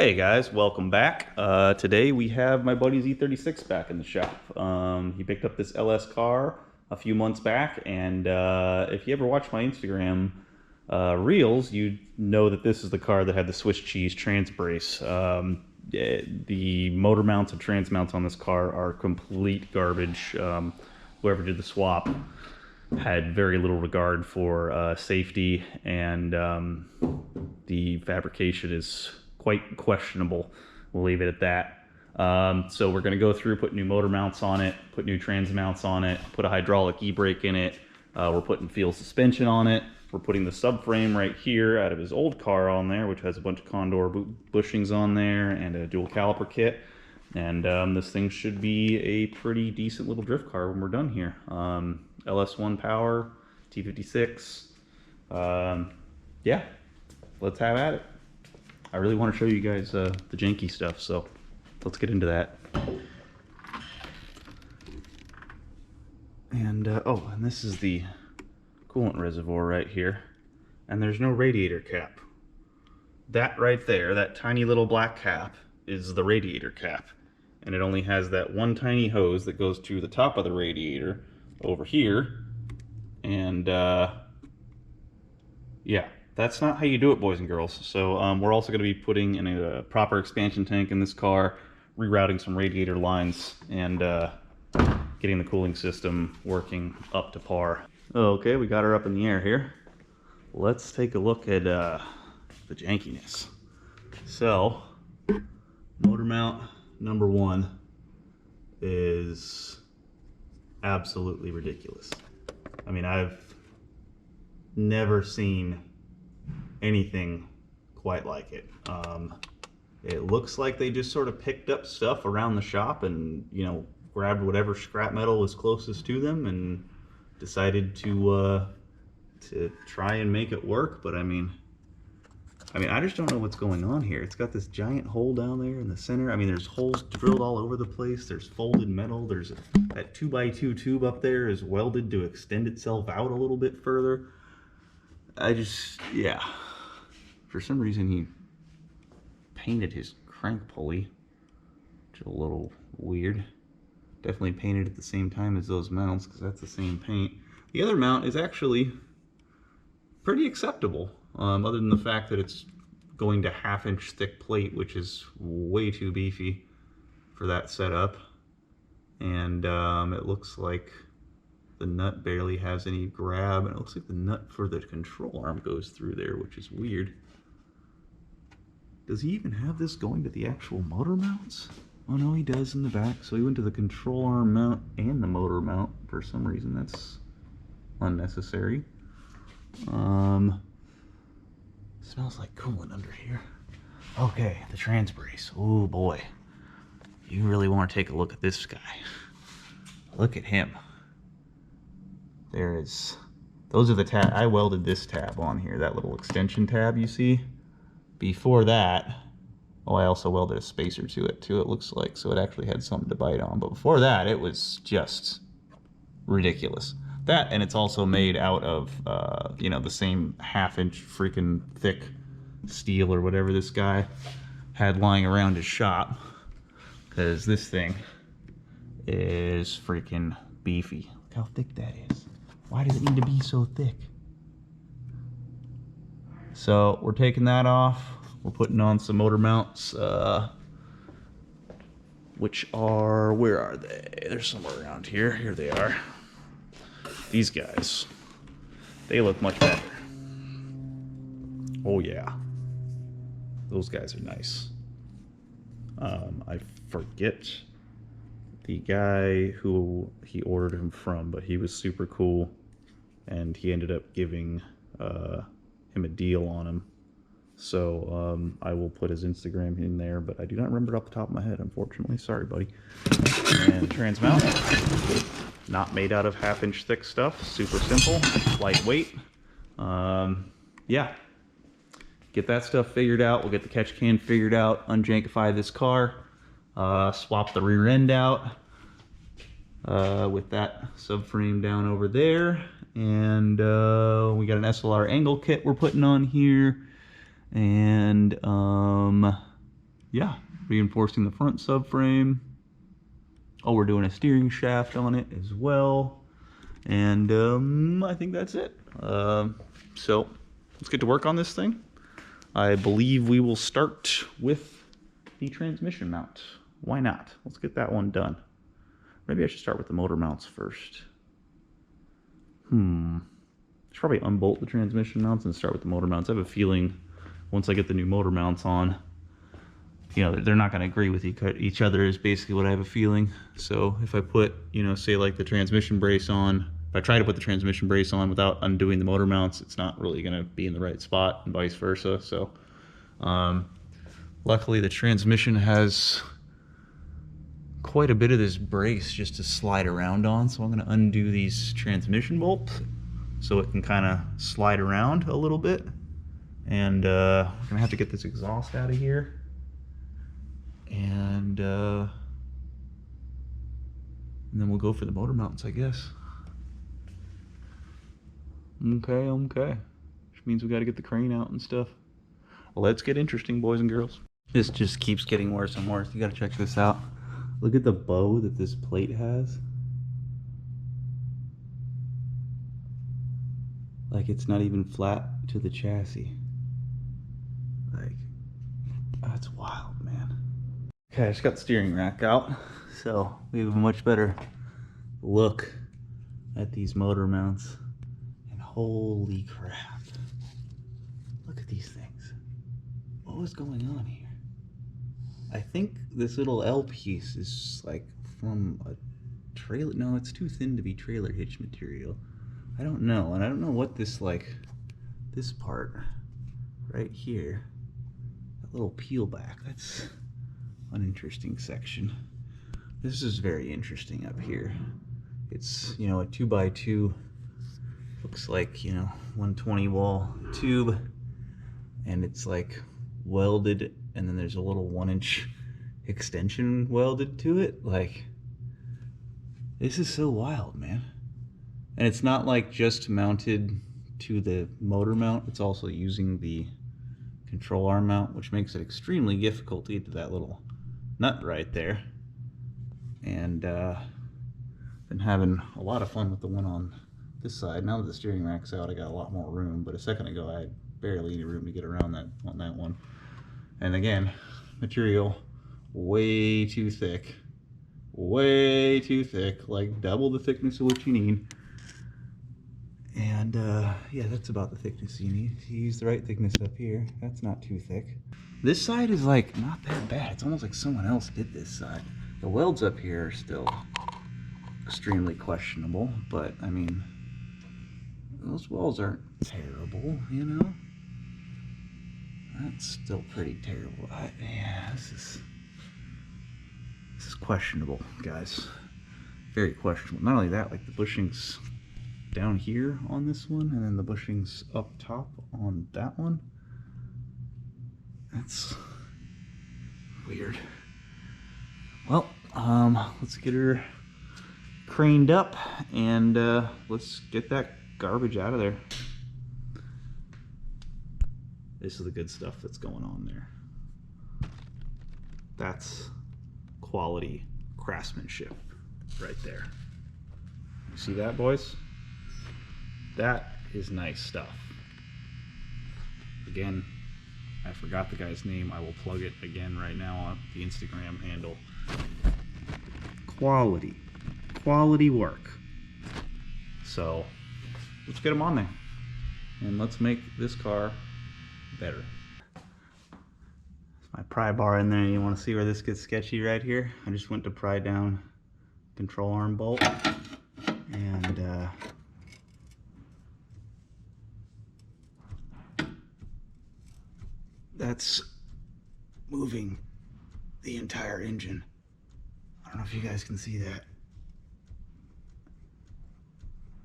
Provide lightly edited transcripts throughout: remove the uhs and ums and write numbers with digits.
Hey guys, welcome back. Today we have my buddy's E36 back in the shop. He picked up this LS car a few months back, and if you ever watch my Instagram reels, you know that this is the car that had the Swiss cheese trans brace. The motor mounts and trans mounts on this car are complete garbage. Whoever did the swap had very little regard for safety, and the fabrication is quite questionable. We'll leave it at that. So we're going to go through, put new motor mounts on it, put new trans mounts on it, put a hydraulic e-brake in it. We're putting field suspension on it. We're putting the subframe right here out of his old car on there, which has a bunch of Condor bushings on there and a dual caliper kit. And this thing should be a pretty decent little drift car when we're done here. LS1 power, T56. Yeah, let's have at it. I really want to show you guys the janky stuff, so let's get into that. And oh, and this is the coolant reservoir right here, and there's no radiator cap. That right there, that tiny little black cap, is the radiator cap, and it only has that one tiny hose that goes to the top of the radiator over here. And yeah, that's not how you do it, boys and girls. So we're also going to be putting in a proper expansion tank in this car, rerouting some radiator lines, and getting the cooling system working up to par. Okay, we got her up in the air here. Let's take a look at the jankiness. So, motor mount number one is absolutely ridiculous. I mean, I've never seen anything quite like it. It looks like they just sort of picked up stuff around the shop and, you know, grabbed whatever scrap metal was closest to them and decided to try and make it work. But I mean, I just don't know what's going on here. It's got this giant hole down there in the center. I mean, there's holes drilled all over the place. There's folded metal. There's that 2x2 tube up there is welded to extend itself out a little bit further. Yeah. For some reason, he painted his crank pulley, which is a little weird. Definitely painted at the same time as those mounts, because that's the same paint. The other mount is actually pretty acceptable, other than the fact that it's going to 1/2-inch thick plate, which is way too beefy for that setup. And it looks like the nut barely has any grab, and it looks like the nut for the control arm goes through there, which is weird. Does he even have this going to the actual motor mounts? Oh no, he does in the back. So he went to the control arm mount and the motor mount. For some reason, that's unnecessary. Smells like coolant under here. Okay, the trans brace. Oh boy. You really want to take a look at this guy. Look at him. Those are the tab. I welded this tab on here, that little extension tab you see. Before that, oh, I also welded a spacer to it too, it looks like, so it actually had something to bite on. But before that, it was just ridiculous. That, and it's also made out of, you know, the same 1/2-inch freaking thick steel or whatever this guy had lying around his shop. Because this thing is freaking beefy. Look how thick that is. Why does it need to be so thick? So we're taking that off. We're putting on some motor mounts, which are, where are they? They're somewhere around here. Here they are. These guys, they look much better. Oh yeah, those guys are nice. I forget the guy who he ordered him from, but he was super cool, and he ended up giving him a deal on him. So I will put his Instagram in there, but I do not remember it off the top of my head, unfortunately. Sorry, buddy. And the trans mount, not made out of 1/2-inch thick stuff. Super simple, lightweight. Yeah. Get that stuff figured out. We'll get the catch can figured out. Unjankify this car. Swap the rear end out with that subframe down over there. And we got an SLR angle kit we're putting on here. And yeah, reinforcing the front subframe. Oh, we're doing a steering shaft on it as well. And I think that's it. So let's get to work on this thing. I believe we will start with the transmission mount. Why not? Let's get that one done. Maybe I should start with the motor mounts first. I should probably unbolt the transmission mounts and start with the motor mounts. I have a feeling once I get the new motor mounts on, you know, they're not going to agree with each other is basically what I have a feeling. So if I put, you know, say like the transmission brace on, if I try to put the transmission brace on without undoing the motor mounts, it's not really going to be in the right spot and vice versa. So luckily the transmission has quite a bit of this brace just to slide around on. So I'm going to undo these transmission bolts so it can kind of slide around a little bit. And I'm going to have to get this exhaust out of here. And then we'll go for the motor mounts, I guess. Okay. Which means we got to get the crane out and stuff. Let's get interesting, boys and girls. This just keeps getting worse and worse. You got to check this out. Look at the bow that this plate has. Like it's not even flat to the chassis. Like, that's wild, man. Okay, I just got the steering rack out, so we have a much better look at these motor mounts. And holy crap. Look at these things. What was going on here? I think this little L piece is like from a trailer. No, it's too thin to be trailer hitch material. I don't know. And I don't know what this, like, this part right here, that little peel back, that's an interesting section. This is very interesting up here. It's, you know, a 2x2, looks like, you know, 120 wall tube, and it's like welded, and then there's a little 1-inch extension welded to it. Like, this is so wild, man. And it's not like just mounted to the motor mount, it's also using the control arm mount, which makes it extremely difficult to get to that little nut right there. And been having a lot of fun with the one on this side. Now that the steering rack's out, I got a lot more room, but a second ago I had barely any room to get around that on that one. And again, material way too thick, like double the thickness of what you need. And yeah, that's about the thickness you need. You use the right thickness up here. That's not too thick. This side is like not that bad. It's almost like someone else did this side. The welds up here are still extremely questionable, but I mean, those welds aren't terrible, you know? That's still pretty terrible. Yeah, this is questionable, guys. Very questionable. Not only that, like the bushings down here on this one, and then the bushings up top on that one. That's weird. Well, let's get her craned up and let's get that garbage out of there. This is the good stuff that's going on there. That's quality craftsmanship right there. You see that, boys? That is nice stuff. Again, I forgot the guy's name. I will plug it again right now on the Instagram handle. Quality work. So let's get him on there and let's make this car better. My pry bar in there. You want to see where this gets sketchy right here? I just went to pry down control arm bolt, and that's moving the entire engine. I don't know if you guys can see that.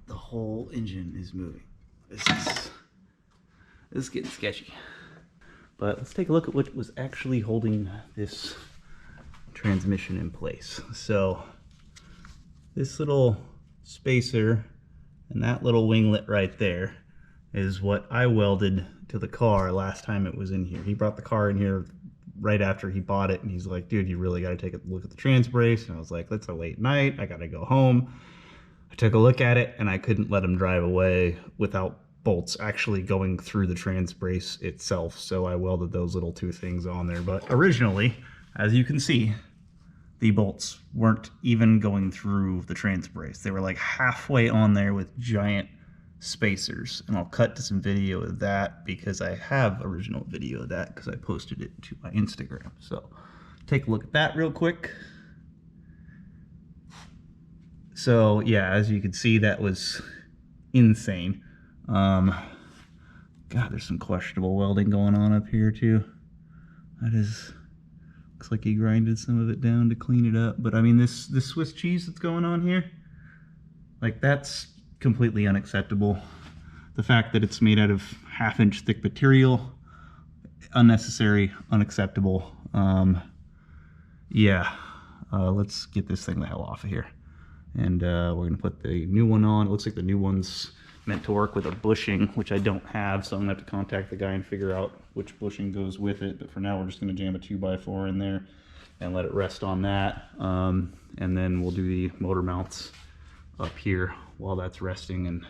The whole engine is moving. This is getting sketchy. But let's take a look at what was actually holding this transmission in place. So this little spacer and that little winglet right there is what I welded to the car last time it was in here. He brought the car in here right after he bought it, and he's like, dude, you really got to take a look at the trans brace. And I was like, that's a late night, I got to go home. I took a look at it, and I couldn't let him drive away without bolts actually going through the trans brace itself, so I welded those little two things on there. But originally, as you can see, the bolts weren't even going through the trans brace. They were like halfway on there with giant spacers, and I'll cut to some video of that because I have original video of that because I posted it to my Instagram. So take a look at that real quick. So yeah, as you can see, that was insane. God, there's some questionable welding going on up here too. That is, looks like he grinded some of it down to clean it up. But I mean, this Swiss cheese that's going on here, like, that's completely unacceptable. The fact that it's made out of 1/2 inch thick material, unnecessary, unacceptable. Let's get this thing the hell off of here. And we're gonna put the new one on. It looks like the new one's meant to work with a bushing, which I don't have, so I'm gonna have to contact the guy and figure out which bushing goes with it. But for now, we're just gonna jam a 2x4 in there and let it rest on that. And then we'll do the motor mounts up here while that's resting. And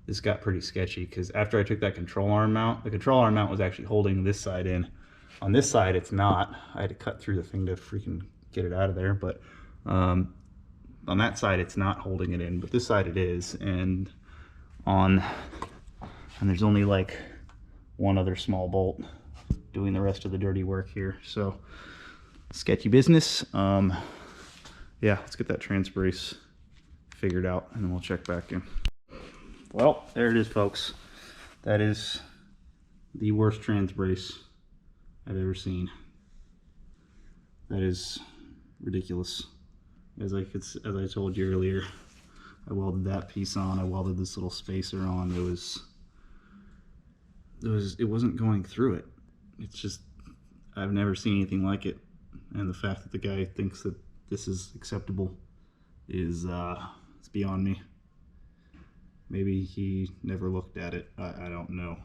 this got pretty sketchy because after I took that control arm mount, the control arm mount was actually holding this side in. On this side, it's not. I had to cut through the thing to freaking get it out of there. But on that side, it's not holding it in, but this side it is. And there's only like one other small bolt doing the rest of the dirty work here. So sketchy business. Yeah, let's get that trans brace figured out and then we'll check back in. Well, there it is, folks. That is the worst trans brace I've ever seen. That is ridiculous. As I told you earlier, I welded that piece on. I welded this little spacer on. It wasn't going through it. It's just, I've never seen anything like it. And the fact that the guy thinks that this is acceptable is it's beyond me. Maybe he never looked at it. I don't know.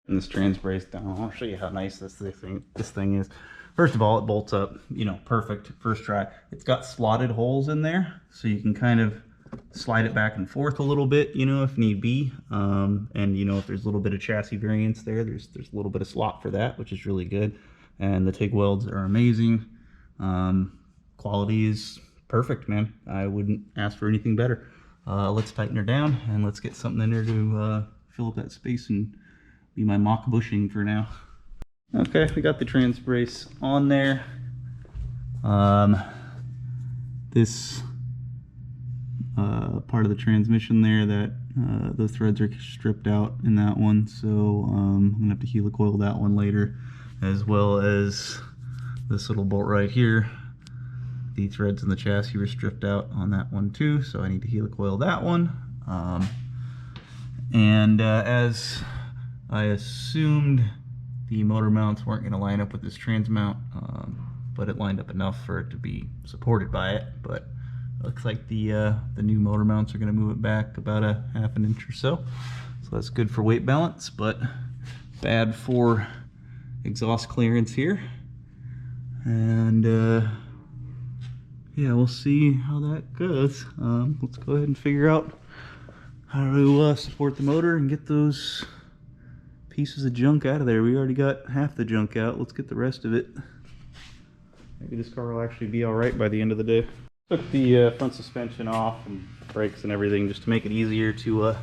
And this trans brace down, I'll show you how nice this thing is. First of all, it bolts up, you know, perfect, first try. It's got slotted holes in there, so you can kind of slide it back and forth a little bit, you know, if need be. And, you know, if there's a little bit of chassis variance there, there's a little bit of slot for that, which is really good. And the TIG welds are amazing. Quality is perfect, man. I wouldn't ask for anything better. Let's tighten her down, and let's get something in there to fill up that space and be my mock bushing for now. Okay, we got the trans brace on there. This part of the transmission there, that the threads are stripped out in that one, so I'm gonna have to helicoil that one later, as well as this little bolt right here. The threads in the chassis were stripped out on that one too, so I need to helicoil that one. As I assumed, the motor mounts weren't going to line up with this trans mount, but it lined up enough for it to be supported by it. But it looks like the new motor mounts are going to move it back about a 1/2 inch or so. So that's good for weight balance, but bad for exhaust clearance here. And yeah, we'll see how that goes. Let's go ahead and figure out how to support the motor and get those pieces of junk out of there. We already got half the junk out. Let's get the rest of it. Maybe this car will actually be all right by the end of the day. Took the front suspension off and brakes and everything just to make it easier to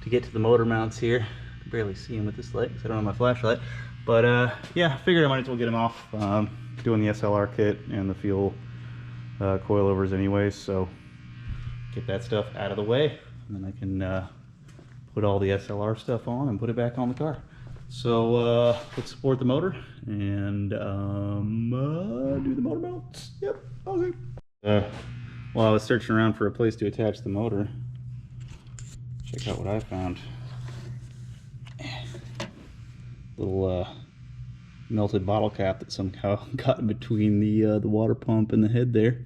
get to the motor mounts here. I can barely see them with this light because I don't have my flashlight. But yeah, I figured I might as well get them off. Doing the SLR kit and the fuel coilovers anyways, so get that stuff out of the way, and then I can put all the SLR stuff on and put it back on the car. So let's support the motor and do the motor mounts. Yep, okay. While I was searching around for a place to attach the motor, check out what I found. Little melted bottle cap that somehow got in between the water pump and the head there,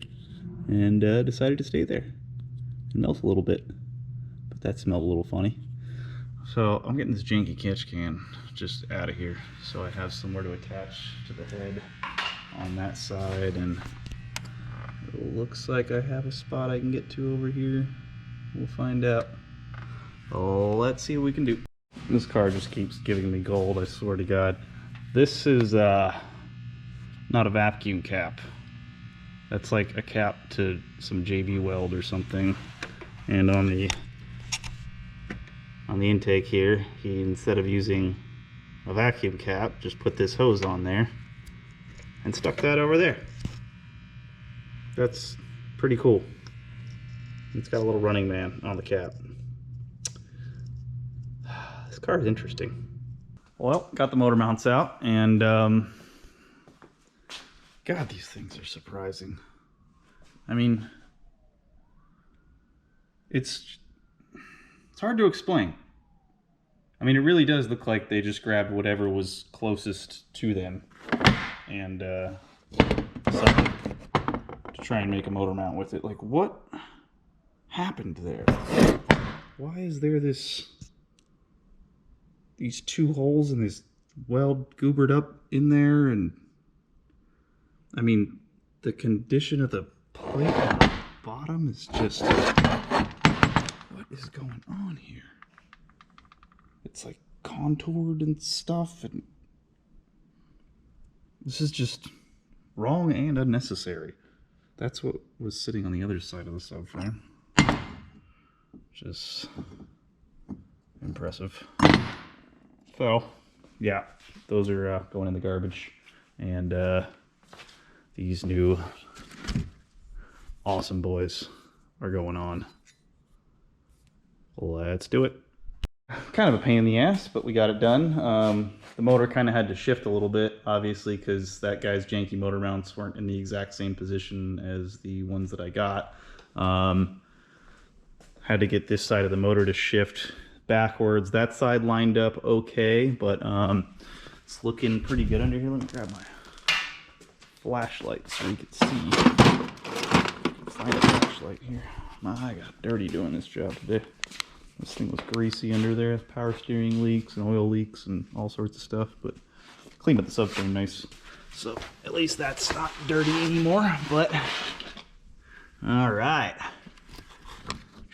and decided to stay there. It melts a little bit, but that smelled a little funny. So I'm getting this janky catch can just out of here, so I have somewhere to attach to the head on that side, and it looks like I have a spot I can get to over here. We'll find out. Oh, let's see what we can do. This car just keeps giving me gold, I swear to God. This is not a vacuum cap. That's like a cap to some JV weld or something. And on the intake here, he, instead of using a vacuum cap, just put this hose on there and stuck that over there. That's pretty cool. It's got a little running man on the cap. This car is interesting. Well, got the motor mounts out, and God, these things are surprising. I mean, it's hard to explain. I mean, it really does look like they just grabbed whatever was closest to them and decided to try and make a motor mount with it. Like, what happened there? Why is there these two holes and this weld goobered up in there? And I mean, the condition of the plate on the bottom is just, what is going on here? It's like contoured and stuff, and this is just wrong and unnecessary. That's what was sitting on the other side of the subframe. Just impressive. So, yeah, those are going in the garbage, and these new awesome boys are going on. Let's do it. Kind of a pain in the ass, but we got it done. The motor kind of had to shift a little bit, obviously, because that guy's janky motor mounts weren't in the exact same position as the ones that I got. Had to get this side of the motor to shift backwards. That side lined up okay, but it's looking pretty good under here. Let me grab my flashlight so we can see. Find a flashlight here. My eye got dirty doing this job today. This thing was greasy under there, power steering leaks and oil leaks and all sorts of stuff, but cleaned up the subframe nice. So at least that's not dirty anymore, but all right.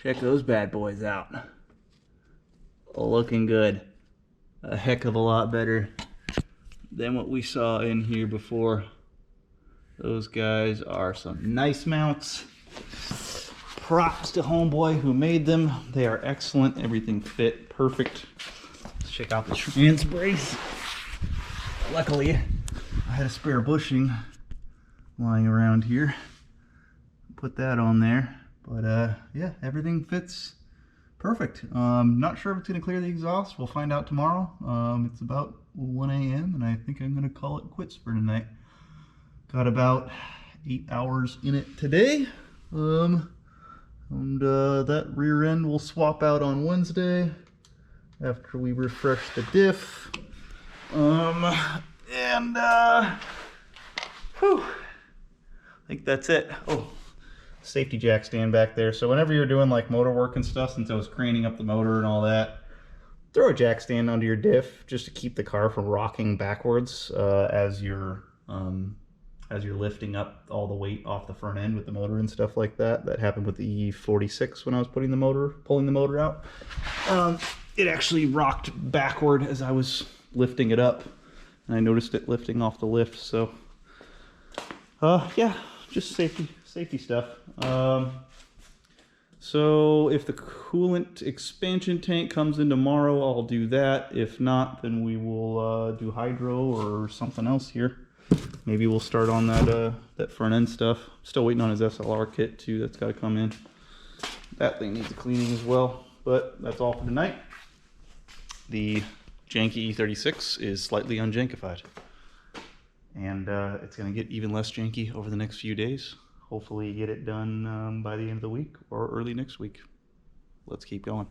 Check those bad boys out. Looking good. A heck of a lot better than what we saw in here before. Those guys are some nice mounts. Props to homeboy who made them. They are excellent. Everything fit perfect. Let's check out the trans brace. Luckily, I had a spare bushing lying around here. Put that on there. But yeah, everything fits perfect. Not sure if it's going to clear the exhaust. We'll find out tomorrow. It's about 1 a.m. and I think I'm going to call it quits for tonight. Got about 8 hours in it today. And that rear end will swap out on Wednesday after we refresh the diff. Whew, I think that's it. Oh, safety jack stand back there. So whenever you're doing like motor work and stuff, since I was craning up the motor and all that, throw a jack stand under your diff just to keep the car from rocking backwards as you're lifting up all the weight off the front end with the motor and stuff like that. That happened with the E46 when I was pulling the motor out. It actually rocked backward as I was lifting it up, and I noticed it lifting off the lift. So yeah, just safety stuff. So if the coolant expansion tank comes in tomorrow, I'll do that. If not, then we will do hydro or something else here. Maybe we'll start on that front end stuff. Still waiting on his SLR kit too. That's got to come in. That thing needs a cleaning as well. But that's all for tonight. The janky E36 is slightly unjankified, and it's going to get even less janky over the next few days. Hopefully get it done by the end of the week or early next week. Let's keep going.